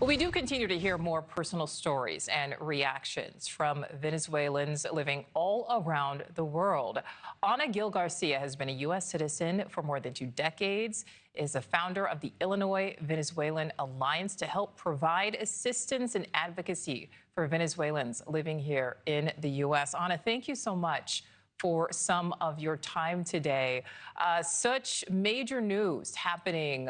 Well, we do continue to hear more personal stories and reactions from Venezuelans living all around the world. Gil Garcia has been a U.S. citizen for more than 2 decades, is a founder of the Illinois Venezuelan Alliance to help provide assistance and advocacy for Venezuelans living here in the U.S. Ana, thank you so much for some of your time today. Such major news happening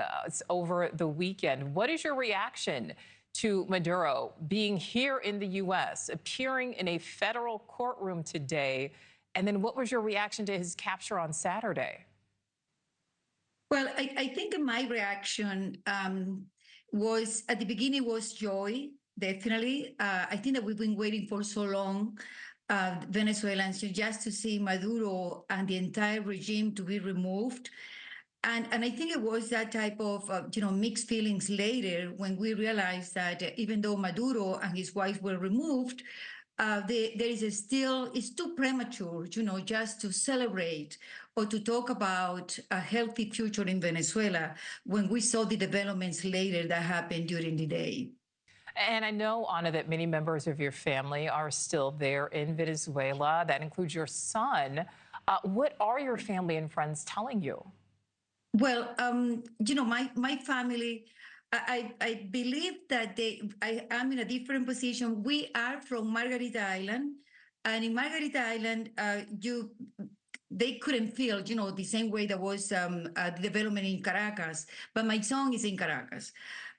over the weekend. What is your reaction to Maduro being here in the U.S., appearing in a federal courtroom today? And then what was your reaction to his capture on Saturday? Well, I think my reaction was, at the beginning, was joy, definitely. I think that we've been waiting for so long, Venezuelans, just to see Maduro and the entire regime to be removed. And I think it was that type of, mixed feelings later when we realized that even though Maduro and his wife were removed, it's too premature, just to celebrate or to talk about a healthy future in Venezuela when we saw the developments later that happened during the day. And I know, Ana, that many members of your family are still there in Venezuela. That includes your son. What are your family and friends telling you? Well, my family, I believe that I am in a different position. We are from Margarita Island, and in Margarita Island, they couldn't feel, the same way there was the development in Caracas. But my son is in Caracas.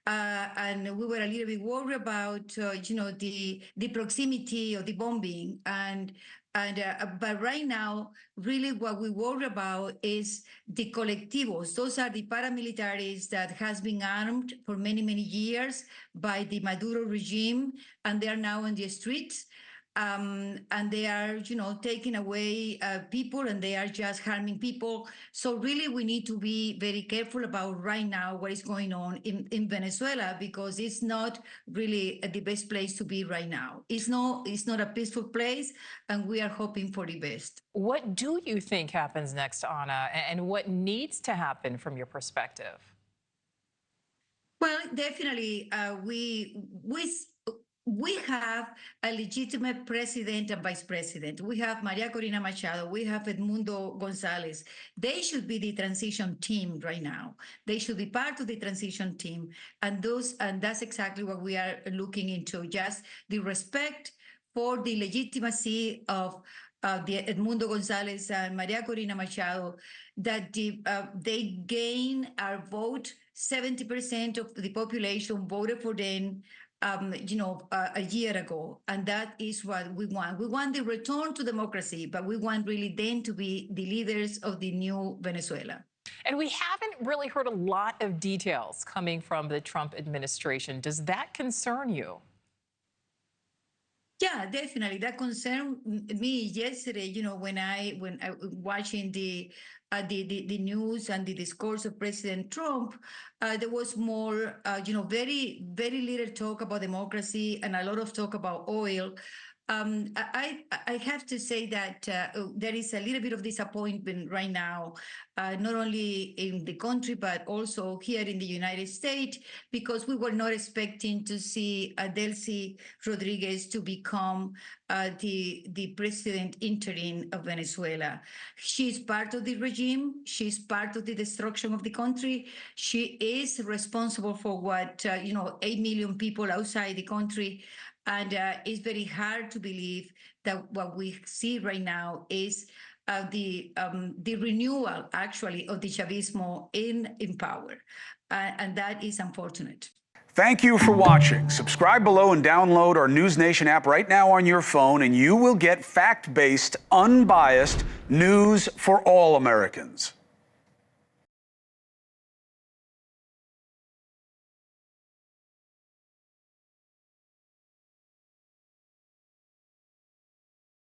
And we were a little bit worried about, the proximity of the bombing. But right now, really what we worry about is the colectivos. Those are the paramilitaries that has been armed for many, many years by the Maduro regime, and they are now on the streets. And they are, taking away people, and they are just harming people. So really, we need to be very careful about right now what is going on in Venezuela, because it's not really the best place to be right now. It's not a peaceful place, and we are hoping for the best. What do you think happens next, Ana, and what needs to happen from your perspective? Well, definitely, we have a legitimate president and vice president. We have Maria Corina Machado. We have Edmundo Gonzalez. They should be the transition team right now. They should be part of the transition team. And that's exactly what we are looking into, just the respect for the legitimacy of the Edmundo Gonzalez and Maria Corina Machado, that they gain our vote. 70% of the population voted for them a year ago. And that is what we want. We want the return to democracy, but we want really them to be the leaders of the new Venezuela. And we haven't really heard a lot of details coming from the Trump administration. Does that concern you? Yeah, definitely. That concerned me yesterday, when I watching the news and the discourse of President Trump, there was more, very, very little talk about democracy and a lot of talk about oil. I have to say that there is a little bit of disappointment right now, not only in the country, but also here in the United States, because we were not expecting to see Delcy Rodriguez to become the president interim of Venezuela. She's part of the regime. She's part of the destruction of the country. She is responsible for what, 8 million people outside the country. And it's very hard to believe that what we see right now is the renewal, actually, of the Chavismo in power. And that is unfortunate. Thank you for watching. Subscribe below and download our NewsNation app right now on your phone, and you will get fact-based, unbiased news for all Americans.